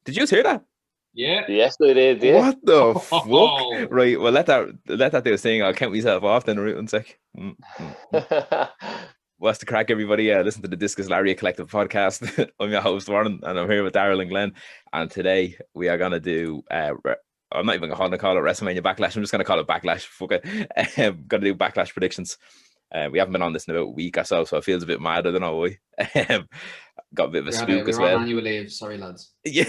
Did you just hear that? Yeah. Yes, I did. Yeah. What the fuck? Right. Well, let that do a thing. I'll count myself off then. Root one sec. What's the crack, everybody? Listen to the Discus Lariat Collective podcast. I'm your host, Warren, and I'm here with Daryl and Glenn. And today we are going to do, I'm not even going to call it WrestleMania Backlash. I'm just going to call it Backlash. Fuck it. Going to do Backlash predictions. We haven't been on this in about a week or so, so it feels a bit mad. I don't know why. Got a bit of a spook as well. On annual leave. Sorry, lads. Yeah.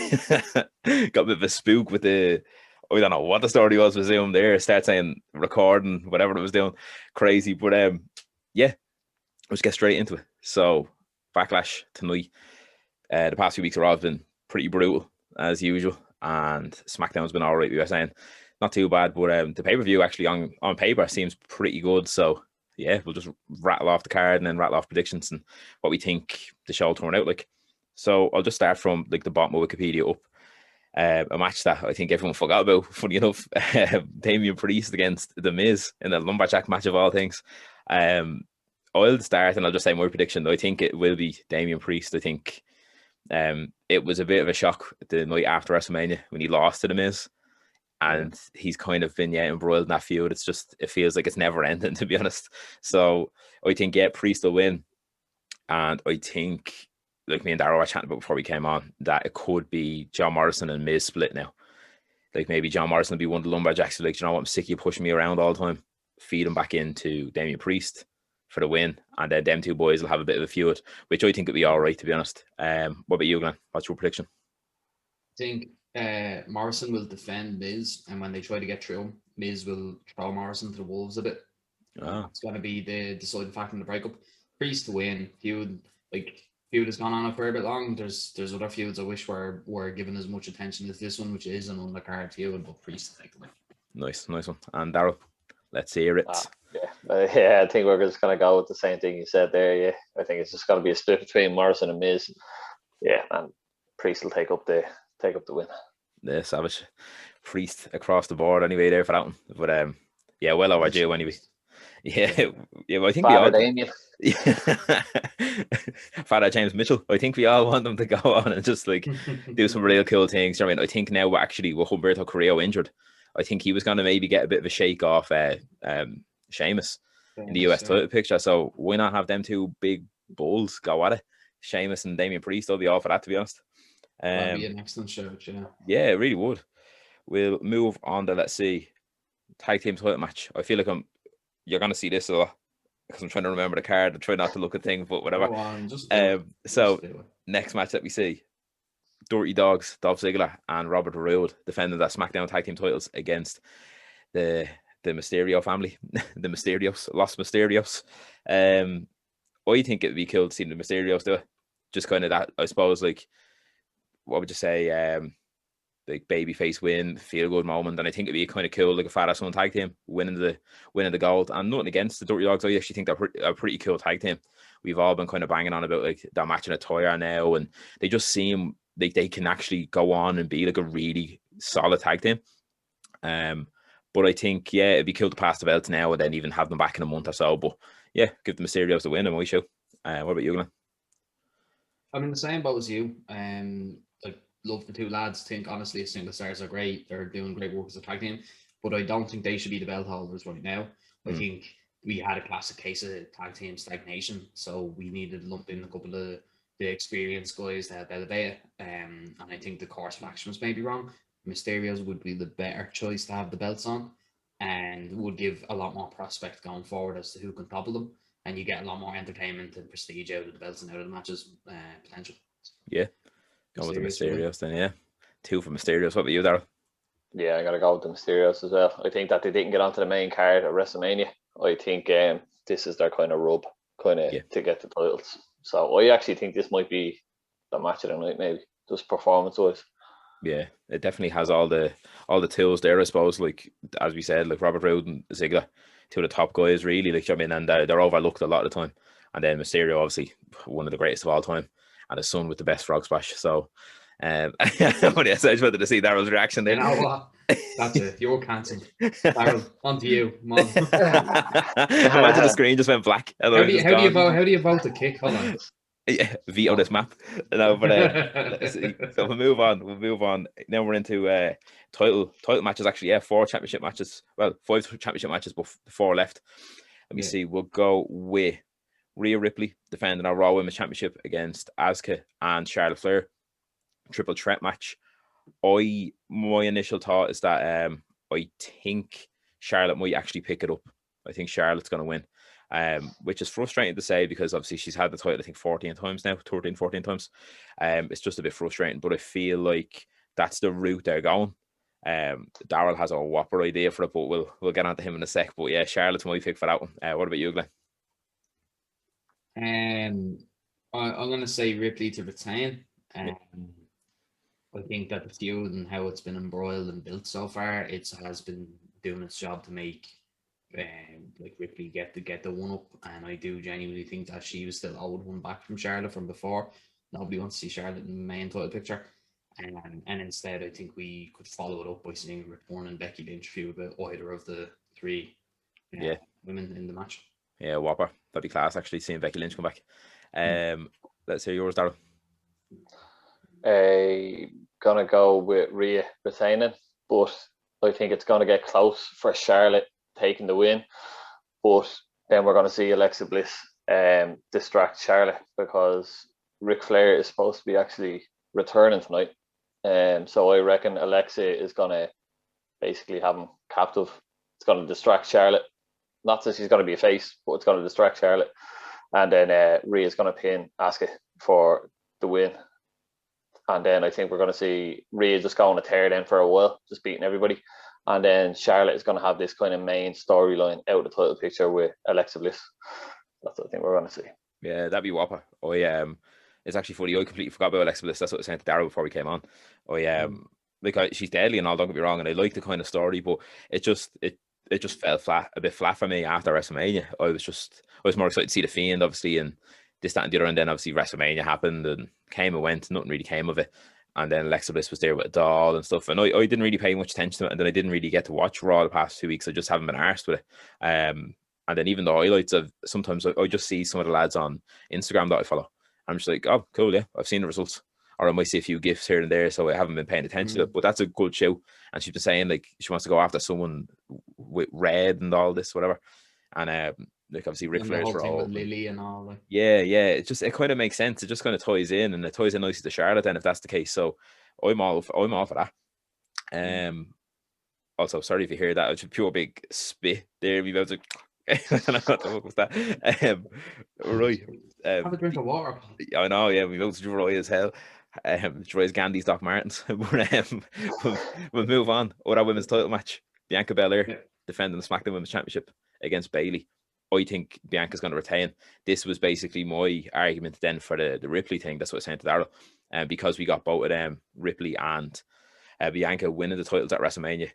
Got a bit of a spook with the... I don't know what the story was with Zoom there. Start saying recording, whatever it was doing. Crazy. But yeah. Let's get straight into it. So, Backlash tonight. The past few weeks have all been pretty brutal, as usual. And Smackdown's been all right, we were saying. Not too bad, but the pay-per-view actually on paper seems pretty good. So, yeah, we'll just rattle off the card and then rattle off predictions and what we think the show will turn out like. So, I'll just start from like the bottom of Wikipedia up. A match that I think everyone forgot about, funny enough. Damian Priest against The Miz in the Lumberjack match of all things. I'll start and I'll just say my prediction. I think it will be Damian Priest. I think it was a bit of a shock the night after WrestleMania when he lost to The Miz. And he's kind of been embroiled in that feud. It feels like it's never ending, to be honest. So I think, Priest will win. And I think, like me and Darrow were chatting about before we came on, that it could be John Morrison and Miz split now. Like maybe John Morrison will be one of the Lumberjacks. Like, you know what, I'm sick of you pushing me around all the time. Feed him back into Damian Priest for the win, and then them two boys will have a bit of a feud, which I think would be all right, to be honest. What about you, Glenn? What's your prediction? I think Morrison will defend Miz, and when they try to get through him, Miz will throw Morrison to the wolves a bit. It's going to be the deciding factor in the breakup. Priest to win. Feud has gone on for a bit long. There's other feuds I wish were given as much attention as this one, which is an undercard feud, but Priest to take the win. Nice one. And Darryl, let's hear it. I think we're just going to go with the same thing you said there. Yeah, I think it's just going to be a split between Morrison and Miz. Yeah, and Priest will take up the win. Yeah, savage. Priest across the board anyway there for that one. But yeah, well overdue anyway. Yeah, well, I think Father Damien. Father James Mitchell. I think we all want them to go on and just like do some real cool things. I mean, I think now actually with Humberto Carrillo injured, I think he was going to maybe get a bit of a shake off Sheamus in the US title picture. So why not have them two big bulls go at it? Sheamus and Damian Priest, I'll be all for that, to be honest. That'd be an excellent show, yeah. Yeah, it really would. We'll move on to, let's see, tag team title match. I feel like you're going to see this a lot because I'm trying to remember the card. I try not to look at things, but whatever. Next match that we see, Dirty Dawgs, Dolph Ziggler and Robert Roode defending their Smackdown tag team titles against the Mysterio family, the Mysterios, Los Mysterios. I think it'd be cool to see the Mysterios do it. Just kind of that, I suppose, like, what would you say, like babyface win, feel good moment. And I think it'd be kind of cool, like a father son tag team winning the gold. And nothing against the Dirty Dawgs, I actually think they're a pretty cool tag team. We've all been kind of banging on about like they're matching a Toya now, and they just seem like they can actually go on and be like a really solid tag team. But I think, it'd be cool to pass the belts now and then even have them back in a month or so. But yeah, give the Mysterios the win in my show. What about you, Glenn? I'm in the same boat as you. Love the two lads. Think honestly, single stars are great. They're doing great work as a tag team, but I don't think they should be the belt holders right now. I think we had a classic case of tag team stagnation, so we needed to lump in a couple of the experienced guys to help elevate it. And I think the course of action was maybe wrong. Mysterios would be the better choice to have the belts on, and would give a lot more prospect going forward as to who can topple them, and you get a lot more entertainment and prestige out of the belts and out of the matches potential. Yeah. Go with the Mysterios then, yeah. 2 for Mysterios. What about you, Darryl? Yeah, I got to go with the Mysterios as well. I think that they didn't get onto the main card at WrestleMania. I think this is their kind of rub, to get the titles. So I actually think this might be the match of the night, maybe, just performance-wise. Yeah, it definitely has all the tools there, I suppose. Like, as we said, like Robert Roode and Ziggler, 2 of the top guys, really. Like, I mean, and they're overlooked a lot of the time. And then Mysterio, obviously, one of the greatest of all time. And his son with the best frog splash. So, but yes, I just wanted to see Darryl's reaction there. You know what? That's it. You're cancelled. Darryl, on to you. Imagine the screen just went black. How do you vote the kick? Hold on. Yeah, veto this map. No, but let's see. So we'll move on. Now we're into title matches. Actually, yeah, 4 championship matches. Well, 5 championship matches, but 4 left. Let me see. We'll go with Rhea Ripley defending our Raw Women's Championship against Asuka and Charlotte Flair. Triple threat match. My initial thought is that I think Charlotte might actually pick it up. I think Charlotte's going to win. Which is frustrating to say because obviously she's had the title, I think 14 times now, 14 times. It's just a bit frustrating, but I feel like that's the route they're going. Daryl has a whopper idea for it, but we'll get onto him in a sec. But yeah, Charlotte's my pick for that one. What about you, Glenn? I'm going to say Ripley to retain. I think that the feud and how it's been embroiled and built so far, it has been doing its job to make like Ripley get the one up, and I do genuinely think that she was still owed one back from Charlotte from before. Nobody wants to see Charlotte in the main title picture, and instead I think we could follow it up by seeing Rick Bourne and Becky Lynch feud about either of the 3 women in the match. Yeah, whopper. That'd be class actually, seeing Becky Lynch come back. Let's hear yours, Daryl. Gonna go with Rhea retaining, but I think it's gonna get close for Charlotte taking the win. But then we're gonna see Alexa Bliss distract Charlotte because Ric Flair is supposed to be actually returning tonight. So I reckon Alexa is gonna basically have him captive. It's gonna distract Charlotte. Not that she's gonna be a face, but it's gonna distract Charlotte. And then Rhea's gonna pin Asuka for the win. And then I think we're going to see Rhea just going to tear then for a while, just beating everybody. And then Charlotte is going to have this kind of main storyline out of the title picture with Alexa Bliss. That's what I think we're going to see. Yeah, that'd be whopper. It's actually funny. I completely forgot about Alexa Bliss. That's what I was saying to Daryl before we came on. Like she's deadly and all. Don't get me wrong, and I like the kind of story, but it just fell a bit flat for me after WrestleMania. I was more excited to see the Fiend, obviously, and this, that, and the other, and then obviously WrestleMania happened and came and went. Nothing really came of it. And then Alexa Bliss was there with a doll and stuff. And I didn't really pay much attention to it. And then I didn't really get to watch Raw the past 2 weeks. I just haven't been arsed with it. And then even the highlights of sometimes I just see some of the lads on Instagram that I follow. I'm just like, oh, cool, yeah, I've seen the results. Or I might see a few gifs here and there, so I haven't been paying attention to it. But that's a good show. And she's been saying like she wants to go after someone with red and all this, whatever. And like obviously Ric Flair's for all Lily and all that. Yeah. It kind of makes sense. It just kind of ties in, and it ties in nicely to Charlotte then if that's the case. So I'm all for that. Also, sorry if you hear that. It's a pure big spit there. We about to I don't know what the fuck was that. Right. Have a drink of water. I know, yeah, we both dry as hell. Dry as Gandhi's Doc Martens. But we'll move on. Our women's title match. Bianca Belair defending the Smackdown Women's Championship against Bayley. I think Bianca's going to retain. This was basically my argument then for the Ripley thing. That's what I was saying to Daryl. Because we got both of them, Ripley and Bianca winning the titles at WrestleMania.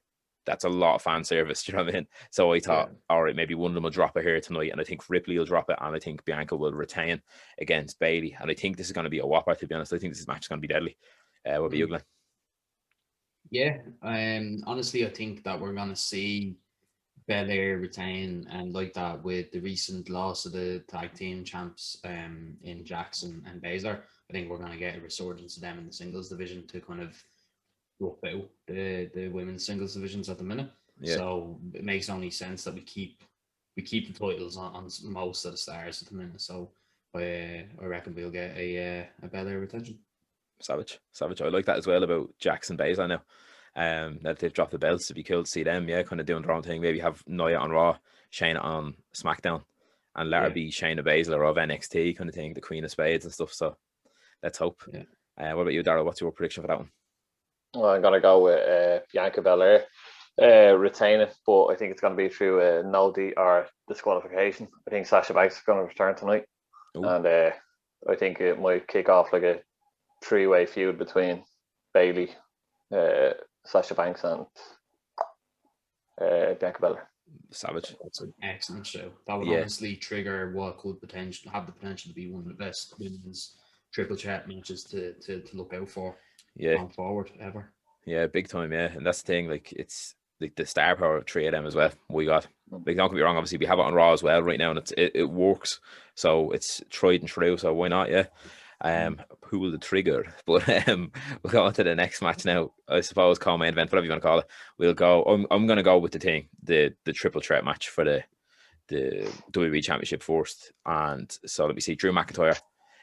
That's a lot of fan service, do you know what I mean? So I thought, all right, maybe one of them will drop it here tonight, and I think Ripley will drop it, and I think Bianca will retain against Bayley. And I think this is going to be a whopper, to be honest. I think this match is going to be deadly. What about you, Glenn? Yeah, honestly, I think that we're going to see Belair retain, and like that with the recent loss of the tag team champs in Jackson and Baszler, I think we're going to get a resurgence of them in the singles division to kind of rough out the women's singles divisions at the minute. Yeah. So it makes only sense that we keep the titles on most of the stars at the minute. So I reckon we'll get a Belair retention. Savage. I like that as well about Jackson Baszler now. That they've dropped the belts. It'd be cool to see them, kind of doing their own thing. Maybe have Nia on Raw, Shayna on SmackDown, and let her be Shayna Baszler of NXT kind of thing, the Queen of Spades and stuff. So let's hope. Yeah. What about you, Daryl? What's your prediction for that one? Well, I'm gonna go with Bianca Belair retaining, but I think it's gonna be through no D or disqualification. I think Sasha Banks is gonna return tonight. Ooh. And I think it might kick off like a 3-way feud between Bayley, Sasha Banks and Bianca Belair. Savage. That's an excellent show. That would honestly trigger what could have the potential to be one of the best women's triple threat matches to look out for. Going forward ever. Yeah, big time. Yeah, and that's the thing. Like it's the star power of 3 of them as well. We got, like, don't get me wrong, obviously we have it on Raw as well right now, and it works, so it's tried and true. So why not? Yeah. Pull the trigger. But we'll go on to the next match now. I suppose co-main event, whatever you want to call it. We'll go. I'm going to go with the triple threat match for the WWE Championship first. And so let me see. Drew McIntyre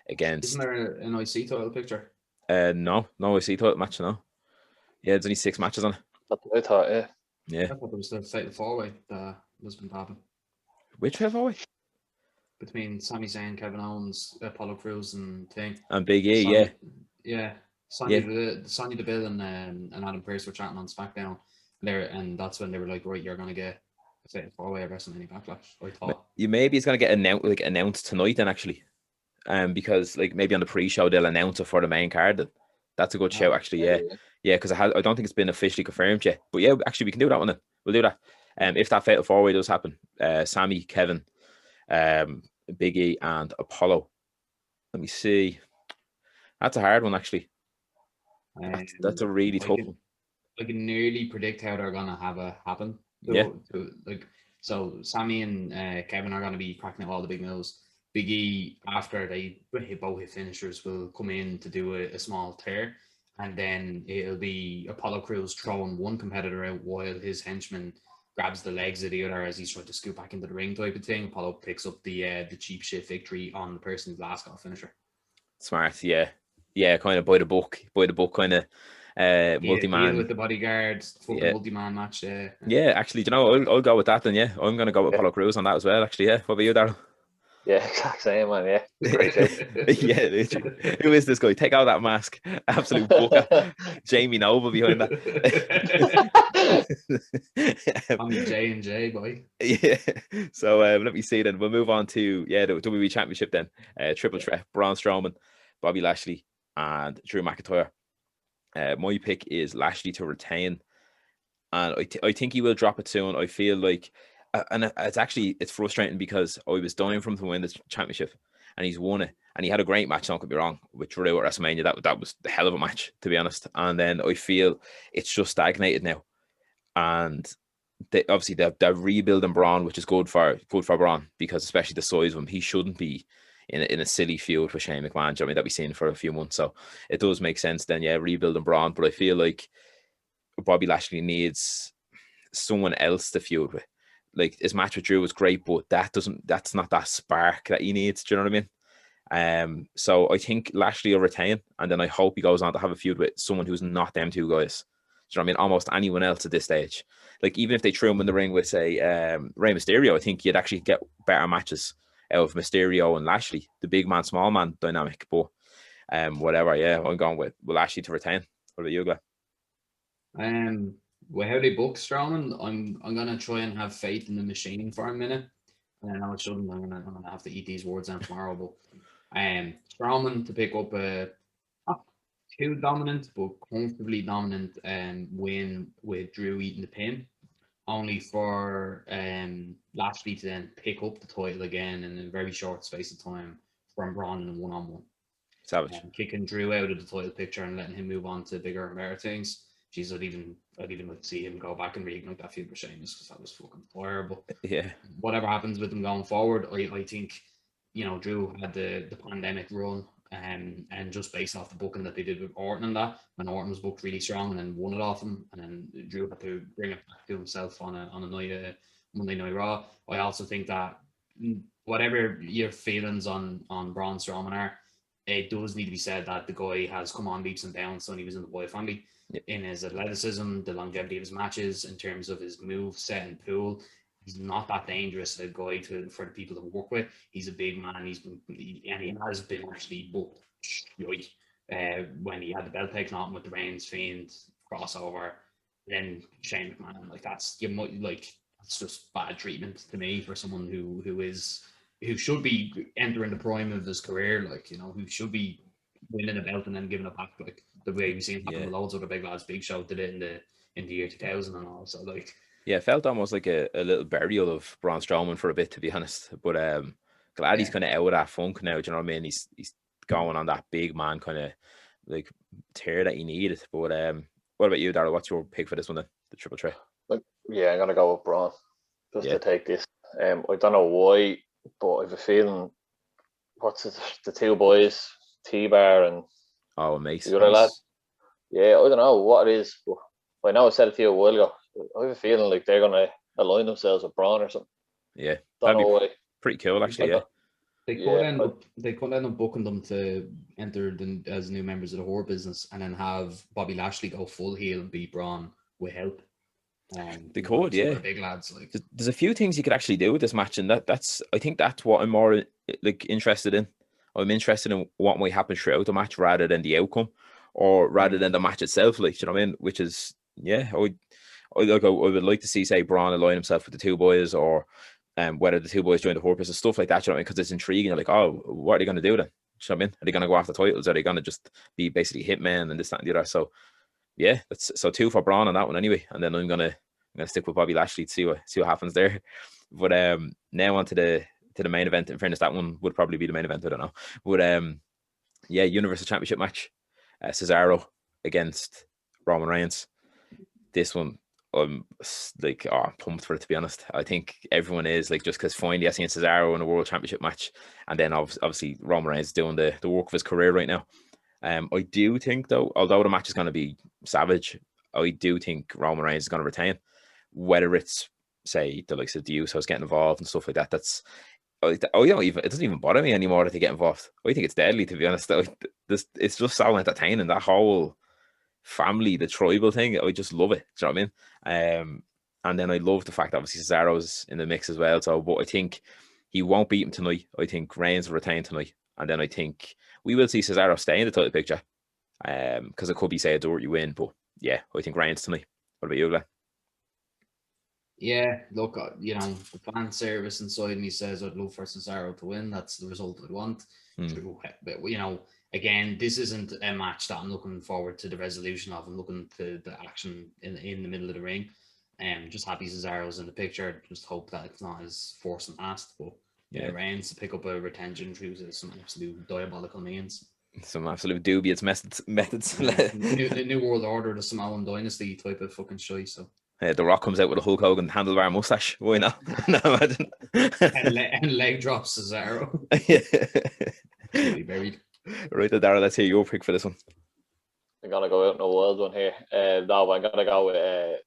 against. Isn't there an IC title picture? No IC title match. No. Yeah, there's only 6 matches on it. That's what I thought. Yeah. Yeah. I thought there was the fatal 4-way that was going to happen Which fatal 4-way? between Sami Zayn, Kevin Owens, Apollo Crews, and Thing. And Big E. Yeah. Sonya Deville and Adam Pearce were chatting on SmackDown there, and that's when they were like, right, you're going to get a fatal 4-way at WrestleMania Backlash. I thought. Maybe it's going to get announced tonight then, actually. Because like maybe on the pre-show they'll announce it for the main card. Then. That's a good shout, actually. Yeah, because I don't think it's been officially confirmed yet. But yeah, actually we can do that one then. We'll do that. If that fatal 4-way does happen, Sammy, Kevin, Big E, and Apollo. Let me see. That's a hard one, actually. That's a really tough one. I can nearly predict how they're gonna have it happen. So Sammy and Kevin are gonna be cracking out all the big moves. Big E, after they both hit finishers, will come in to do a small tear, and then it'll be Apollo Crews throwing one competitor out while his henchman grabs the legs of the other as he's trying to scoot back into the ring type of thing. Apollo picks up the cheap shit victory on the person who's last got a finisher. Smart, yeah, kind of by the book kind of multi-man with the bodyguards, multi-man match. Yeah, actually, do you know, I'll go with that then. Yeah, I'm gonna go with Apollo Crews on that as well. Actually, yeah. What about you, Daryl? Yeah, exact same, man. Yeah, great yeah, who is this guy? Take out that mask. Absolute booker. Jamie Noble behind that. I'm J&J, boy. Yeah. So let me see then. We'll move on to the WWE Championship then. Triple threat: Braun Strowman, Bobby Lashley, and Drew McIntyre. My pick is Lashley to retain, and I think he will drop it soon. I feel like. And it's frustrating because I was dying for him to win the championship, and he's won it, and he had a great match. Don't get me wrong, with Drew at WrestleMania. That was the hell of a match, to be honest. And then I feel it's just stagnated now, and they're rebuilding Braun, which is good for Braun, because especially the size of him, he shouldn't be in a silly feud with Shane McMahon. I mean, that we've seen for a few months, so it does make sense. Then rebuilding Braun, but I feel like Bobby Lashley needs someone else to feud with. Like, his match with Drew was great, but that's not that spark that he needs. Do you know what I mean? So I think Lashley will retain, and then I hope he goes on to have a feud with someone who's not them two guys. Do you know what I mean? Almost anyone else at this stage. Like, even if they threw him in the ring with, say, Rey Mysterio, I think you'd actually get better matches out of Mysterio and Lashley, the big man, small man dynamic. But whatever, yeah, I'm going with Lashley to retain. What about you, Glenn? Well, how they book Strowman, I'm gonna try and have faith in the machine for a minute. And I know it shouldn't. I'm gonna have to eat these words out tomorrow. But Strowman to pick up a not too dominant, but comfortably dominant win with Drew eating the pin, only for Lashley to then pick up the title again in a very short space of time from Braun in a one-on-one. Savage. Kicking Drew out of the title picture and letting him move on to bigger and better things. Jeez, I'd even like to see him go back and reignite that feud with Sheamus, because that was fucking horrible. Yeah. Whatever happens with him going forward, I think, Drew had the pandemic run, and just based off the booking that they did with Orton and that, when Orton was booked really strong and then won it off him, and then Drew had to bring it back to himself on a night, Monday Night Raw. I also think that whatever your feelings on Braun Strowman are, it does need to be said that the guy has come on leaps and bounds when he was in the Boy family. In his athleticism, the longevity of his matches, in terms of his move set and pool, he's not that dangerous a guy for the people to work with. He's a big man. He has been actually booked when he had the belt taken off him with the Reigns Fiend crossover. Then Shane McMahon, that's just bad treatment to me for someone who should be entering the prime of his career, who should be winning a belt and then giving it back, like the way we've seen happen with loads of the big lads. Big Show did it in the year 2000 and all. So it felt almost like a little burial of Braun Strowman for a bit, to be honest. But glad he's kind of out of that funk now. Do you know what I mean? He's going on that big man kind of like tear that he needed. But what about you, Darryl? What's your pick for this one then? The triple threat. Like, Yeah, I'm gonna go with Braun just to take this. I don't know why, but I have a feeling. What's it, the two boys, T-Bar and Mace. the other lad? Yeah, I don't know what it is, but I know I said it to you a while ago. I have a feeling like they're gonna align themselves with Braun or something. Yeah, don't know why. Pretty cool actually. Yeah, they could end up booking them to enter as new members of the Horror Business, and then have Bobby Lashley go full heel and beat Braun with help. They could, yeah. Big lads, like there's a few things you could actually do with this match, and that's I think that's what I'm more like interested in. I'm interested in what might happen throughout the match rather than the outcome, or rather than the match itself. Like, you know what I mean? Which is, yeah, I would like to see, say, Braun align himself with the two boys, or whether the two boys join the Horror Business, stuff like that. You know what I mean? Because it's intriguing. You're like, oh, what are they going to do then? You know what I mean? Are they going to go after titles? Are they going to just be basically hitmen and this, that, and the other? So, yeah, that's so 2 for Braun on that one anyway. And then I'm gonna stick with Bobby Lashley to see what happens there. But now on to the main event. In fairness, that one would probably be the main event. I don't know. But yeah, Universal Championship match. Cesaro against Roman Reigns. This one, I'm like, pumped for it, to be honest. I think everyone is, like, just because finally I seen Cesaro in a World Championship match, and then obviously Roman Reigns doing the work of his career right now. I do think, though, although the match is going to be savage, I do think Roman Reigns is going to retain. Whether it's, say, the likes of the Usos getting involved and stuff like that, it doesn't even bother me anymore that they get involved. I think it's deadly, to be honest. It's just so entertaining, that whole family, the tribal thing. I just love it. Do you know what I mean? And then I love the fact that obviously Cesaro's in the mix as well. So, but I think he won't beat him tonight. I think Reigns will retain tonight, and then I think we will see Cesaro stay in the title picture. Because it could be, say, a dirt you win, but yeah, I think Reigns tonight. What about you, Glenn? Yeah, look, the fan service inside me says I'd love for Cesaro to win. That's the result I'd want. True, but again, this isn't a match that I'm looking forward to the resolution of. I'm looking to the action in the middle of the ring. Just happy Cesaro's in the picture. Just hope that it's not as forced and asked. But yeah, Reigns to pick up a retention through some absolute diabolical means. Some absolute dubious methods. the new World Order, the Samoan Dynasty type of fucking shit. So. The Rock comes out with a Hulk Hogan handlebar mustache. Why not? No, imagine. and leg drops Cesaro. Yeah. Buried. Right, Dara, let's hear your pick for this one. I'm gonna go out in a wild one here. No, I'm gonna go with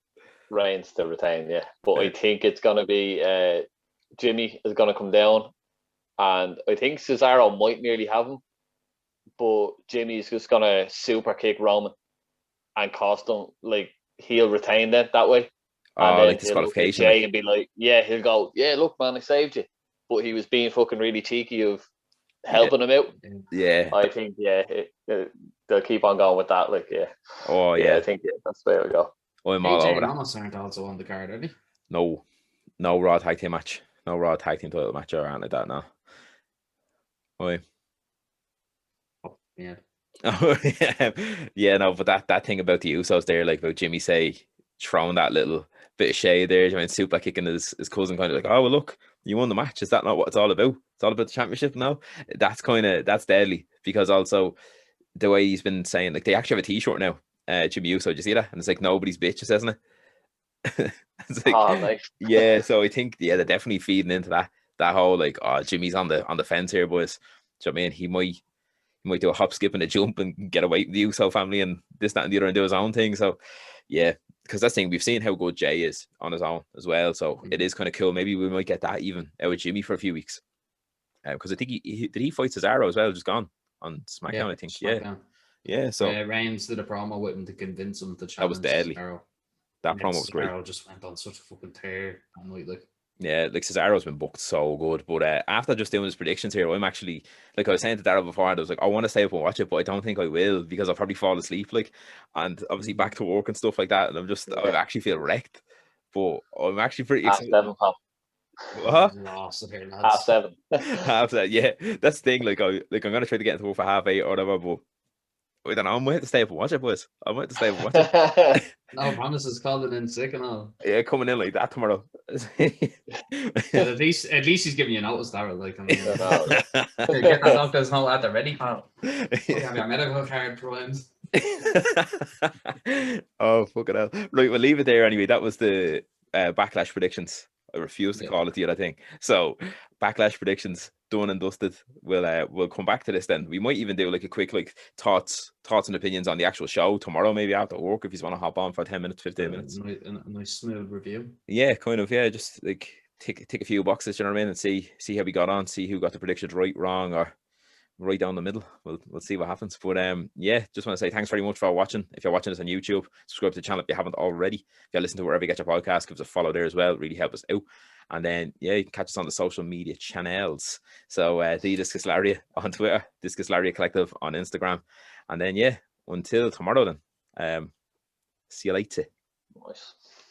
Reigns to retain. Yeah, but I think it's gonna be Jimmy is gonna come down, and I think Cesaro might nearly have him, but Jimmy's just gonna super kick Roman and cost him. Like, he'll retain that way. And then like disqualification. Jay and be like, yeah, he'll go, yeah, look, man, I saved you. But he was being fucking really cheeky of helping him out. Yeah. I think, they'll keep on going with that. Like, yeah. Oh, yeah. I think that's the way it'll go. I'm all over that. Almost aren't also on the card, are they? No Raw tag team match. No Raw tag team title match or anything like that now. Why? Oh, yeah. Yeah, no, but that thing about the Usos there, like about Jimmy, say, throwing that little bit of shade there, I mean, super kicking his cousin, kind of like, oh, well, look, you won the match. Is that not what it's all about? It's all about the championship now. That's deadly, because also the way he's been saying, like, they actually have a t-shirt now, Jimmy Uso, did you see that? And it's like, nobody's bitches, isn't it? It's like, nice. Yeah, so I think, they're definitely feeding into that whole, like, oh, Jimmy's on the fence here, boys. Do you know what I mean? He might do a hop, skip, and a jump and get away from the Uso family and this, that, and the other and do his own thing. So, yeah, because that's the thing. We've seen how good Jay is on his own as well. So it is kind of cool. Maybe we might get that even out with Jimmy for a few weeks. Because I think he fight Cesaro as well, just gone on SmackDown, I think. SmackDown. Yeah. So Reigns did a promo with him to convince him to challenge. That was deadly. Cesaro. That promo was great. Cesaro just went on such a fucking tear. Yeah, like Cesaro's been booked so good, but after just doing his predictions here, I'm actually, like I was saying to Daryl before, I was like, I want to stay up and watch it, but I don't think I will, because I'll probably fall asleep, like, and obviously back to work and stuff like that, and I actually feel wrecked, but I'm actually pretty excited. 7, pal. What? Half 7. Half 7. Yeah, that's the thing. Like I'm gonna try to get into work for 8:30 or whatever, but I don't know. I might have to stay up and watch it, boys. I might have to stay up and watch it. No promises, calling in sick and all. Yeah, coming in like that tomorrow. At least he's giving you notice, Daryl. Like, I mean, get that doctor's note at the ready, pal. Have your medical card primed. Oh, fucking hell. Right, we'll leave it there anyway. That was the Backlash predictions. I refuse to call it the other thing. So Backlash predictions done and dusted. We'll come back to this then. We might even do like a quick thoughts and opinions on the actual show tomorrow, maybe after work, if you want to hop on for 10 minutes, 15 minutes. A nice smooth review. Yeah, kind of. Yeah, just like tick a few boxes, you know what I mean, and see how we got on, see who got the predictions right, wrong, or right down the middle. We'll see what happens. But yeah, just want to say thanks very much for watching. If you're watching us on YouTube, subscribe to the channel if you haven't already. If you're listening to wherever you get your podcast, give us a follow there as well. Really help us out. And then yeah, you can catch us on the social media channels. So the Discus Laria on Twitter, Discus Laria Collective on Instagram. And then yeah, until tomorrow then. See you later. Nice.